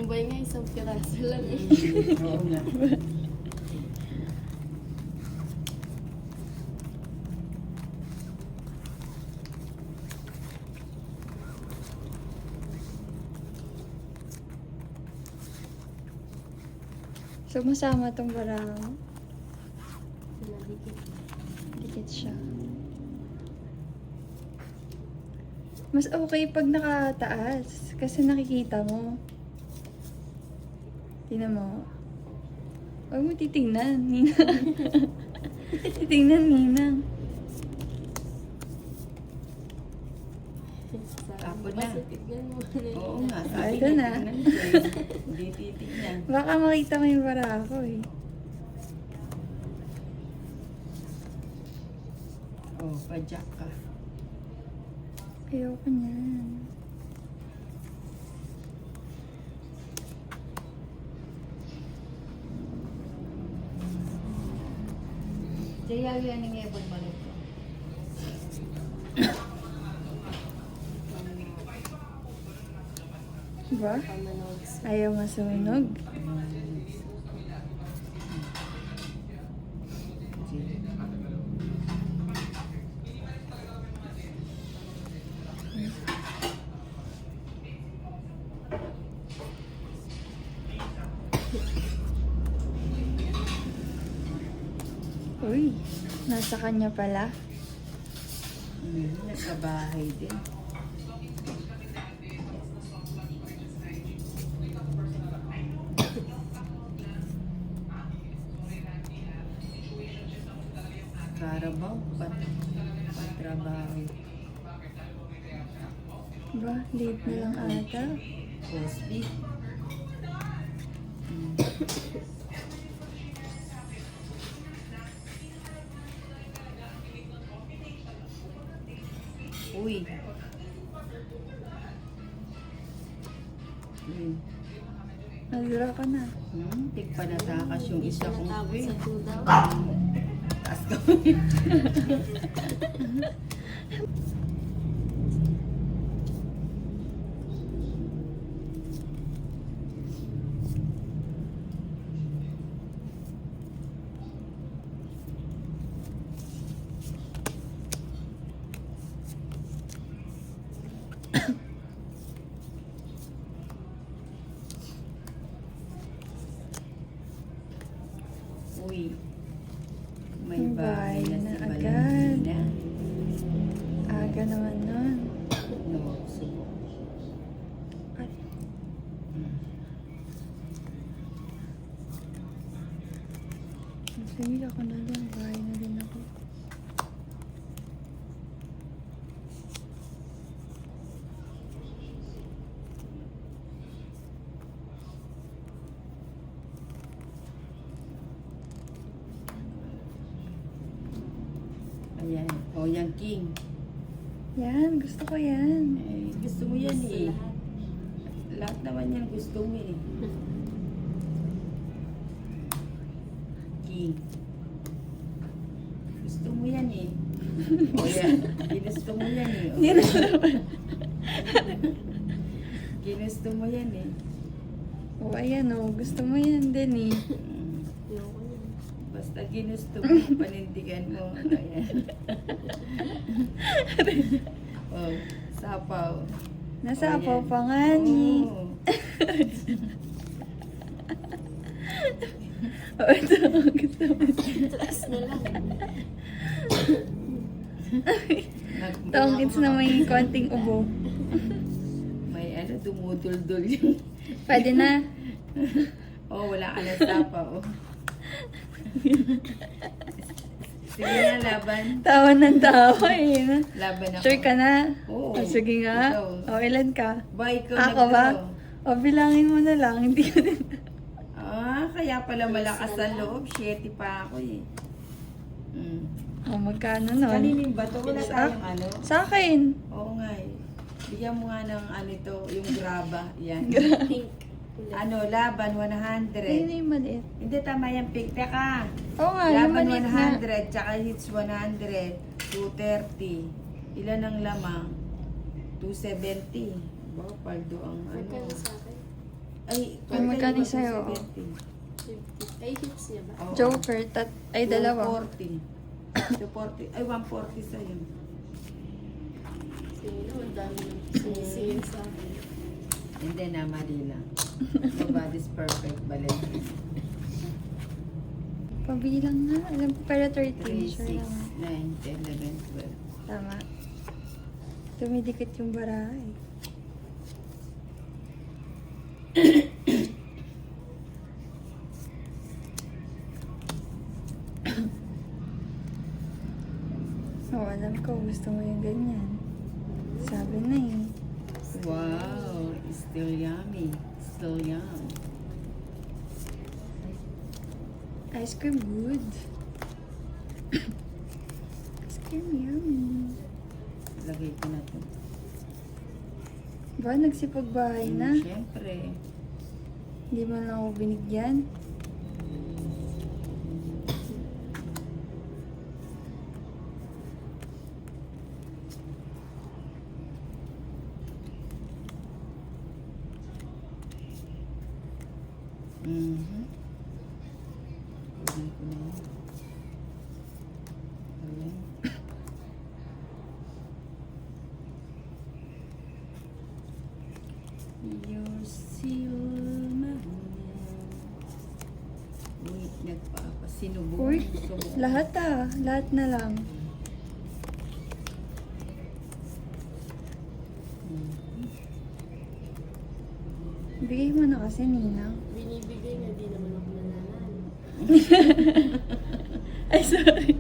Boy nga, isang piraso lang eh. Oo nga. So, masama tong barang. Sinadikit. Dikit siya. Mas okay pag nakataas. Kasi nakikita mo. Tingnan mo. Huwag mo titingnan, Ninang. Titingnan, Ninang. Tapon na. Basta tignan mo. Oo nga. Ay, Sabi ito niya, na. tignan ko eh. Hindi titignan. Baka makita mo yung bara ko eh. Oh, padyak ka. Ayoko niyan. Jaya yan ang ebon mo nito. Diba? Pamanog. Ayaw masunog. Uy, nasa kanya pala. Nasa bahay din. Karabaw, patrabaho. Diba? Late na lang ata. Cosby. Uy. Nadura ka na. Tigpanatakas yung isa kong Natapos uwi. sa tudaw. Taas kami. Uy. May bahay na si agad. Valentina. Aga naman nun. No, subo. Ay, sige ako na lang. Bahay na din ako. Ayan. O, yan, King. Yan, gusto ko yan. Eh, gusto mo yan eh. Lahat naman yan gusto mo eh. King. Gusto mo yan eh. O yan. Ginusto mo yan eh. O, ginusto mo yan eh. O, ayan o. Gusto mo yan din eh. Ayoko yun. Basta ginusto mo, panindigan mo. Ayan. Oh, sapaw. Nasa O, apaw yan. pa nga ni. Oo. O, ito. Gusto mo. Taas na lang. Tongkits na may konting ubo. May ano, dumudul-dul yung... Pwede na. Oh, wala ka na sapaw. Sige na, laban. Tawa ng tawa eh. Laban ako. Sure ka na? Oo. O, sige nga. Ikaw. O, ilan ka? Ba, ikaw Ako ba? nagdraw. O, bilangin mo na lang. Hindi ko din. Kaya pala malakas ang loob. 7 pa ako eh. O, magkano nun? Kanining ba to? Wala Sa- tayong ano? Sa akin. Oo nga eh. Bigyan mo nga ng ano ito, yung graba. Yan. Pink. Ano, laban Ayun 100. na yung maliit. Hindi, tama yung pink. Teka. Oo nga, yung Laban maliit na. 100, tsaka hits 100, 230. Ilan ang lamang? 270. Wow, paldo ang ano. Magkano sa akin? Ay, Kung magkano sa'yo? 50. Ay, hits niya ba? Oo. Joker, ay dalawa. 240. 240. Ay, 140 sa'yo. Sige naman, dami ng sinisingin sa akin. Hindi na, mali lang. Nobody's perfect, Valentine. Pabilang nga. Alam ko, pero 3, 13. Sure 6, naman. 9, 10, 11, 12. Tama. Tumidikit yung bara eh. Oh, alam ko, gusto mo yung ganyan. Sabi na eh. Wow, it's still yummy. Still yum. Ice cream good. Ice cream yummy. Lagay ko na to. Ba, nagsipagbahay na? Siyempre. Hindi mo lang ako binigyan. Mhm. Lagay ko na yan. Ayan. You're still mahal. Wait, nagpapasinubong. Uy, lahat ah. Lahat na lang. Bigay mo na kasi, Nina. Binibigay na, di naman ako nananalo. Ay, sorry.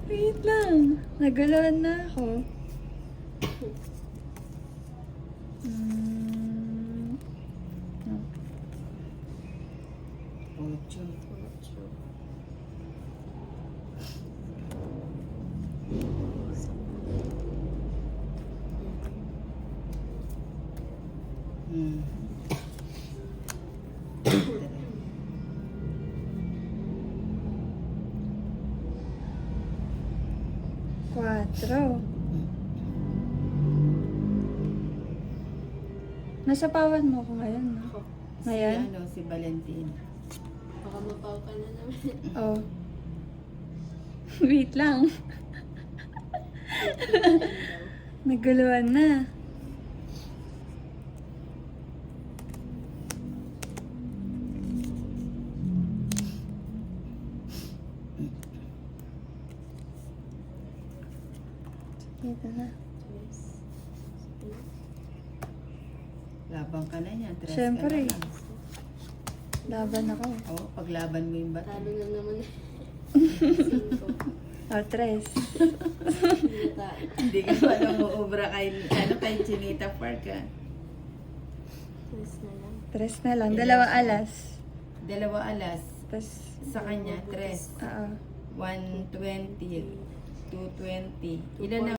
Wait lang. Naguluhan na ako. No. Ocho. Hmm. Quatro. Nasa pawan mo ko ngayon, no? Ako, Ngayon? Si, si Valentine. baka mapaw ka na naman. Oh. Wait lang. Naguluhan na. Ito na. Yes. Labang ka na yan. Tres Siyempre. ka na lang. Laban ako. Oo, paglaban mo yung bato. Talo na naman. 5. Oh, tres. Hindi na tayo. Hindi ka pa umuubra kay, kay Chinita Park, ha? Yes na lang. Tres na lang. Dalawang alas. Dalawa alas. Tapos, Sa kanya, tres. oo. 120. 220. Ilan na